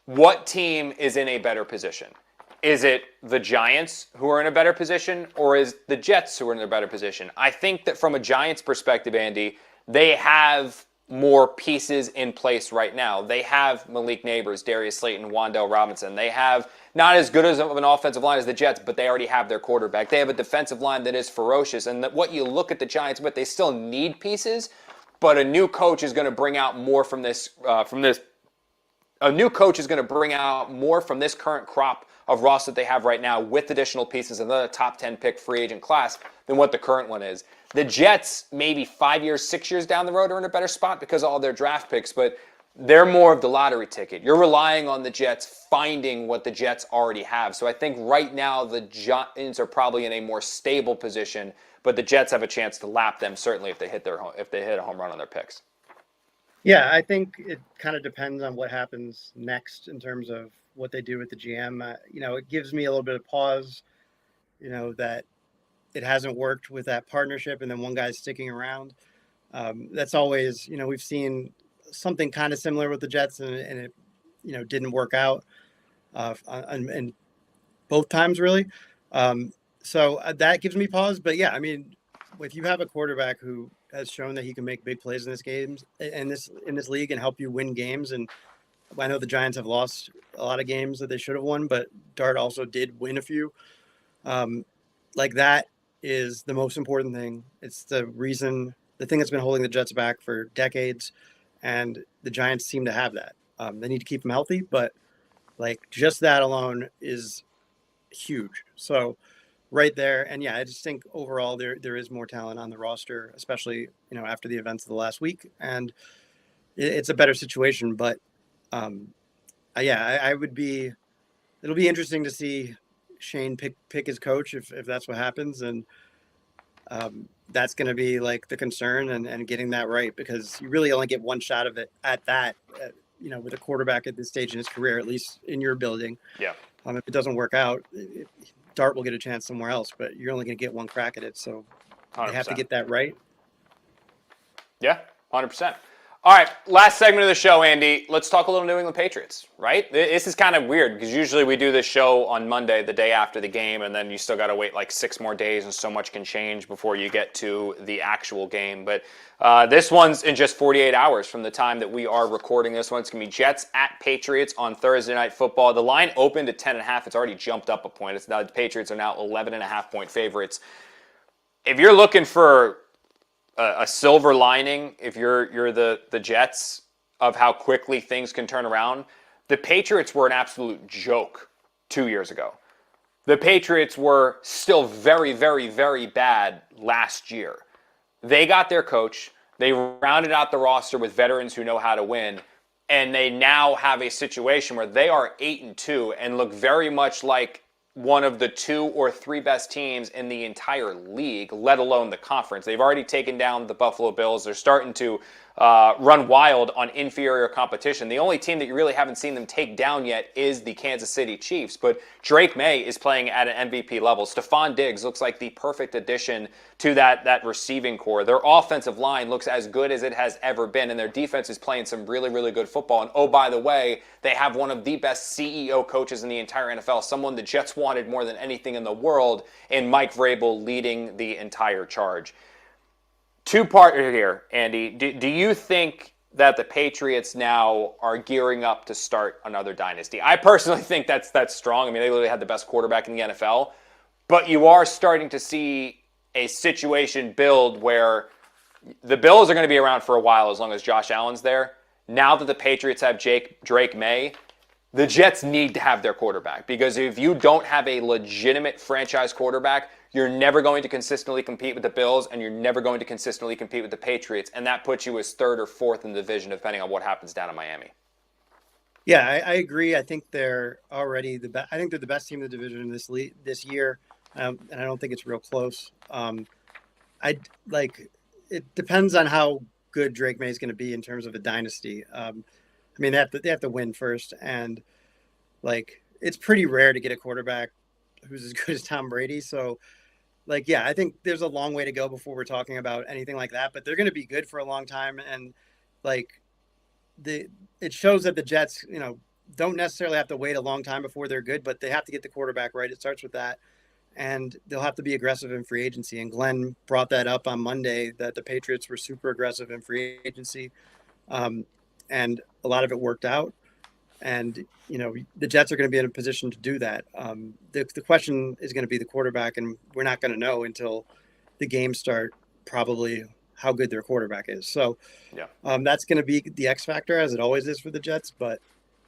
what team is in a better position? Is it the Giants who are in a better position, or is the Jets who are in a better position? I think that from a Giants perspective, Andy, they have more pieces in place right now. They have Malik Neighbors, Darius Slayton, Wan'Dale Robinson. They have not as good of an offensive line as the Jets, but they already have their quarterback. They have a defensive line that is ferocious, and that what you look at the Giants with, they still need pieces, but a new coach is going to bring out more from this. A new coach is going to bring out more from this current crop of roster that they have right now with additional pieces, another top 10 pick free agent class than what the current one is. The Jets, maybe 5 years, 6 years down the road, are in a better spot because of all their draft picks, but they're more of the lottery ticket. You're relying on the Jets finding what the Jets already have. So I think right now the Giants are probably in a more stable position, but the Jets have a chance to lap them, certainly if they hit a home run on their picks. Yeah, I think it kind of depends on what happens next in terms of what they do with the GM. It gives me a little bit of pause, that it hasn't worked with that partnership and then one guy's sticking around. That's always, we've seen something kind of similar with the Jets and it, didn't work out and both times really. So that gives me pause. But yeah, I mean, if you have a quarterback who has shown that he can make big plays in this league and help you win games, and I know the Giants have lost a lot of games that they should have won, but Dart also did win a few. Like that is the most important thing. It's the thing that's been holding the Jets back for decades, and the Giants seem to have that. They need to keep him healthy, but like just that alone is huge. So right there. And yeah, I just think overall there is more talent on the roster, especially, after the events of the last week. And it's a better situation. But I would be, it'll be interesting to see Shane pick his coach if that's what happens. And that's going to be like the concern and getting that right, because you really only get one shot of it at that, with a quarterback at this stage in his career, at least in your building. Yeah. If it doesn't work out, Dart will get a chance somewhere else, but you're only going to get one crack at it. So 100%. They have to get that right. Yeah, 100%. All right, last segment of the show, Andy. Let's talk a little New England Patriots, right? This is kind of weird because usually we do this show on Monday, the day after the game, and then you still got to wait like 6 more days and so much can change before you get to the actual game. But this one's in just 48 hours from the time that we are recording this one. It's going to be Jets at Patriots on Thursday Night Football. The line opened at 10.5. It's already jumped up a point. It's now the Patriots are now 11.5-point favorites. If you're looking for a silver lining, if you're the Jets, of how quickly things can turn around, the Patriots were an absolute joke 2 years ago. The Patriots were still very, very, very bad last year. They got their coach. They rounded out the roster with veterans who know how to win. And they now have a situation where they are 8-2 and look very much like one of the 2 or 3 best teams in the entire league, let alone the conference. They've already taken down the Buffalo Bills. They're starting to run wild on inferior competition. The only team that you really haven't seen them take down yet is the Kansas City Chiefs. But Drake May is playing at an MVP level. Stephon Diggs looks like the perfect addition to that receiving core. Their offensive line looks as good as it has ever been, and their defense is playing some really, really good football. And oh, by the way, they have one of the best CEO coaches in the entire NFL, someone the Jets wanted more than anything in the world, in Mike Vrabel leading the entire charge. Two-part here, Andy. Do you think that the Patriots now are gearing up to start another dynasty? I personally think that's strong. I mean, they literally had the best quarterback in the NFL. But you are starting to see a situation build where the Bills are going to be around for a while as long as Josh Allen's there. Now that the Patriots have Drake May, the Jets need to have their quarterback. Because if you don't have a legitimate franchise quarterback, you're never going to consistently compete with the Bills, and you're never going to consistently compete with the Patriots, and that puts you as third or fourth in the division, depending on what happens down in Miami. Yeah, I agree. I think they're already the best. I think they're the best team in the division this year, and I don't think it's real close. I like it depends on how good Drake May is going to be in terms of a dynasty. I mean, they have to win first, and like it's pretty rare to get a quarterback who's as good as Tom Brady. So. Like, yeah, I think there's a long way to go before we're talking about anything like that, but they're going to be good for a long time. And like it shows that the Jets, don't necessarily have to wait a long time before they're good, but they have to get the quarterback right. It starts with that. And they'll have to be aggressive in free agency. And Glenn brought that up on Monday, that the Patriots were super aggressive in free agency. And a lot of it worked out. And, the Jets are going to be in a position to do that. The question is going to be the quarterback, and we're not going to know until the games start probably how good their quarterback is. So yeah, that's going to be the X factor, as it always is for the Jets. But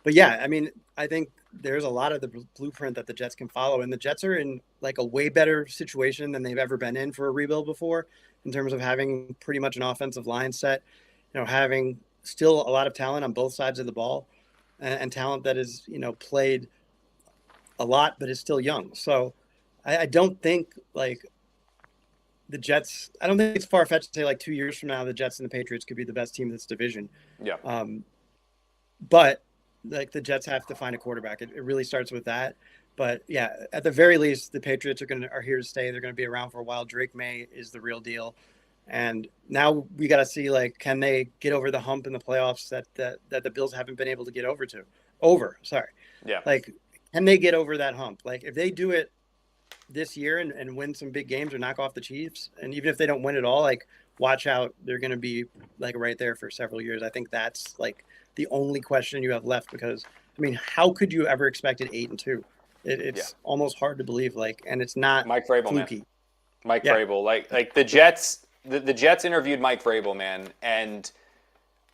yeah, I mean, I think there's a lot of the blueprint that the Jets can follow, and the Jets are in like a way better situation than they've ever been in for a rebuild before, in terms of having pretty much an offensive line set, having still a lot of talent on both sides of the ball. And talent that is, played a lot, but is still young. So I don't think like the Jets, I don't think it's far fetched to say like 2 years from now, the Jets and the Patriots could be the best team in this division. Yeah. But like the Jets have to find a quarterback. It really starts with that. But yeah, at the very least, the Patriots are here to stay. They're going to be around for a while. Drake May is the real deal. And now we got to see, like, can they get over the hump in the playoffs that the Bills haven't been able to get over. Yeah. Like, can they get over that hump? Like, if they do it this year and win some big games or knock off the Chiefs, and even if they don't win it all, like, watch out. They're going to be, like, right there for several years. I think that's, like, the only question you have left because, I mean, how could you ever expect it 8-2? It's almost hard to believe, like, and it's not Mike Vrabel, fluky. man. Mike Vrabel. Like the Jets... The Jets interviewed Mike Vrabel, man, and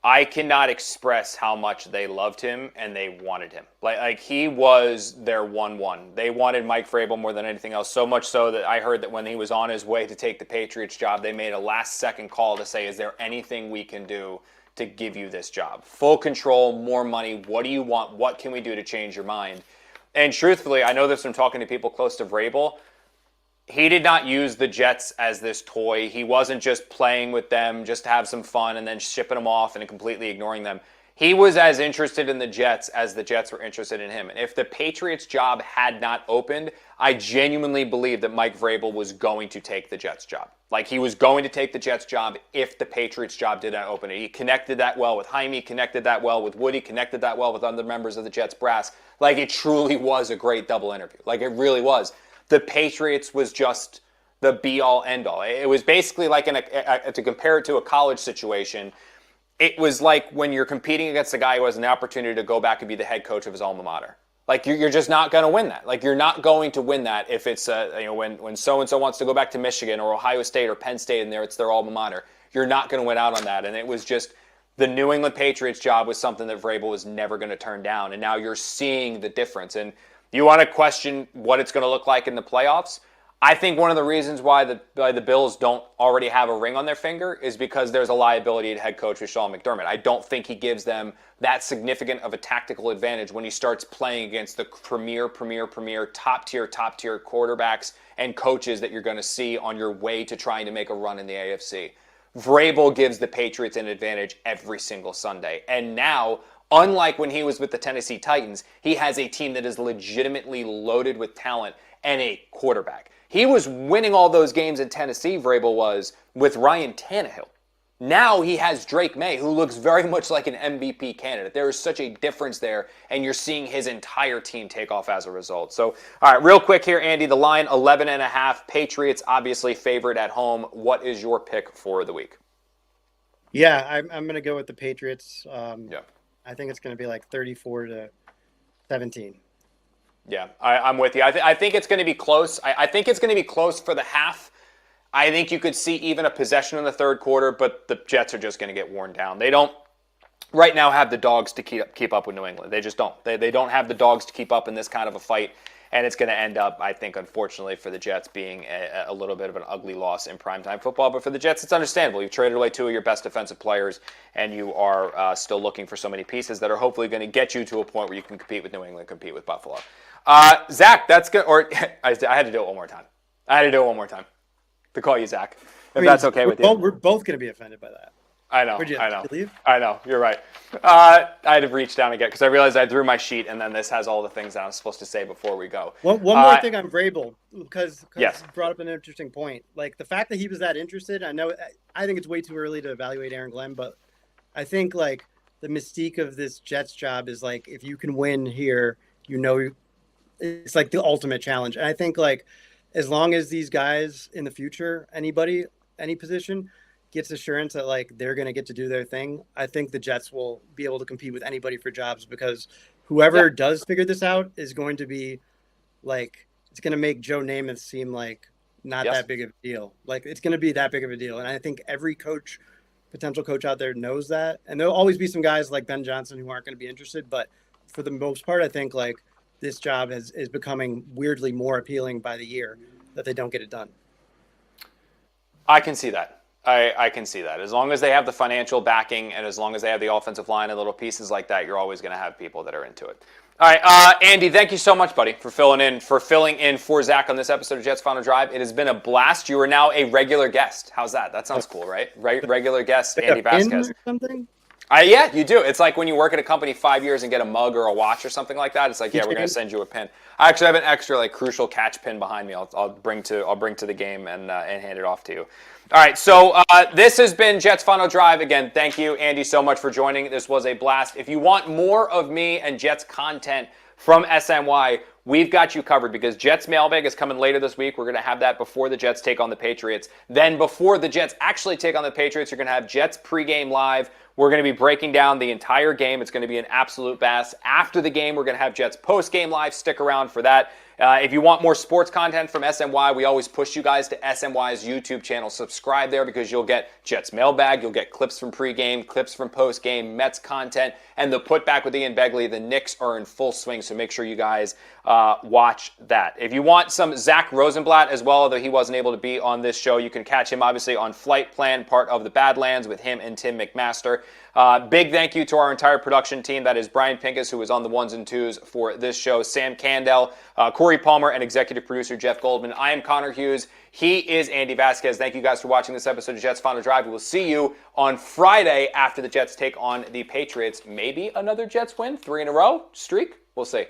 I cannot express how much they loved him and they wanted him. Like he was their 1-1. They wanted Mike Vrabel more than anything else, so much so that I heard that when he was on his way to take the Patriots job, they made a last-second call to say, is there anything we can do to give you this job? Full control, more money, what do you want? What can we do to change your mind? And truthfully, I know this from talking to people close to Vrabel, he did not use the Jets as this toy. He wasn't just playing with them just to have some fun and then shipping them off and completely ignoring them. He was as interested in the Jets as the Jets were interested in him. And if the Patriots job had not opened, I genuinely believe that Mike Vrabel was going to take the Jets job. Like, he was going to take the Jets job if the Patriots job did not open it. He connected that well with Jaime, connected that well with Woody, connected that well with other members of the Jets brass. Like, it truly was a great double interview. Like, it really was. The Patriots was just the be-all, end-all. It was basically like, to compare it to a college situation, it was like when you're competing against a guy who has an opportunity to go back and be the head coach of his alma mater. Like, you're just not going to win that. Like, you're not going to win that if it's, when so-and-so wants to go back to Michigan or Ohio State or Penn State and it's their alma mater. You're not going to win out on that. And it was just, the New England Patriots job was something that Vrabel was never going to turn down. And now you're seeing the difference. And you want to question what it's going to look like in the playoffs? I think one of the reasons why the Bills don't already have a ring on their finger is because there's a liability to head coach with Sean McDermott. I don't think he gives them that significant of a tactical advantage when he starts playing against the premier, top-tier quarterbacks and coaches that you're going to see on your way to trying to make a run in the AFC. Vrabel gives the Patriots an advantage every single Sunday. And now, unlike when he was with the Tennessee Titans, he has a team that is legitimately loaded with talent and a quarterback. He was winning all those games in Tennessee, Vrabel was, with Ryan Tannehill. Now he has Drake May, who looks very much like an MVP candidate. There is such a difference there, and you're seeing his entire team take off as a result. So, all right, real quick here, Andy, the line 11.5. Patriots obviously favored at home. What is your pick for the week? Yeah, I'm going to go with the Patriots. Yeah. I think it's going to be like 34-17. Yeah, I'm with you. I think it's going to be close. I think it's going to be close for the half. I think you could see even a possession in the third quarter, but the Jets are just going to get worn down. They don't right now have the dogs to keep up with New England. They just don't. They don't have the dogs to keep up in this kind of a fight, and it's going to end up, I think, unfortunately for the Jets, being a little bit of an ugly loss in primetime football. But for the Jets, it's understandable. You've traded away two of your best defensive players, and you are still looking for so many pieces that are hopefully going to get you to a point where you can compete with New England, compete with Buffalo. Zach, that's good. Or I had to do it one more time. To call you Zach, if that's okay with you. We're both going to be offended by that. I know. Would you leave? I know. You're right. I had to reach down again because I realized I threw my sheet, and then this has all the things that I'm supposed to say before we go. One more thing on Vrabel, because yes. You brought up an interesting point. Like the fact that he was that interested. I think it's way too early to evaluate Aaron Glenn, but I think like the mystique of this Jets job is like if you can win here, it's like the ultimate challenge. And I think like as long as these guys in the future, any position gets assurance that like they're going to get to do their thing, I think the Jets will be able to compete with anybody for jobs because whoever does figure this out is going to be like, it's going to make Joe Namath seem like not that big of a deal. Like it's going to be that big of a deal. And I think every potential coach out there knows that. And there'll always be some guys like Ben Johnson who aren't going to be interested. But for the most part, I think like this job is becoming weirdly more appealing by the year that they don't get it done. I can see that. I can see that. As long as they have the financial backing and as long as they have the offensive line and little pieces like that, you're always going to have people that are into it. All right, Andy, thank you so much, buddy, for filling in for Zack on this episode of Jets Final Drive. It has been a blast. You are now a regular guest. How's that? That sounds cool, right? Regular guest, Andy Vasquez. Or something? Yeah, you do. It's like when you work at a company 5 years and get a mug or a watch or something like that. It's like, yeah, we're going to send you a pin. I actually have an extra like crucial catch pin behind me. I'll bring to the game and hand it off to you. All right, so this has been Jets Final Drive. Again, thank you, Andy, so much for joining. This was a blast. If you want more of me and Jets content from SNY, we've got you covered because Jets Mailbag is coming later this week. We're going to have that before the Jets take on the Patriots. Then before the Jets actually take on the Patriots, you're going to have Jets pregame live. We're going to be breaking down the entire game. It's going to be an absolute blast. After the game, we're going to have Jets postgame live. Stick around for that. If you want more sports content from SNY, we always push you guys to SNY's YouTube channel. Subscribe there because you'll get Jets Mailbag, you'll get clips from pregame, clips from postgame, Mets content, and the Putback with Ian Begley. The Knicks are in full swing, so make sure you guys watch that. If you want some Zach Rosenblatt as well, although he wasn't able to be on this show, you can catch him obviously on Flight Plan, part of the Badlands with him and Tim McMaster. Big thank you to our entire production team. That is Brian Pincus, who was on the ones and twos for this show, Sam Candell, Corey Palmer, and executive producer Jeff Goldman. I am Connor Hughes. He is Andy Vasquez. Thank you guys for watching this episode of Jets Final Drive. We will see you on Friday after the Jets take on the Patriots. Maybe another Jets win, 3 in a row streak. We'll see.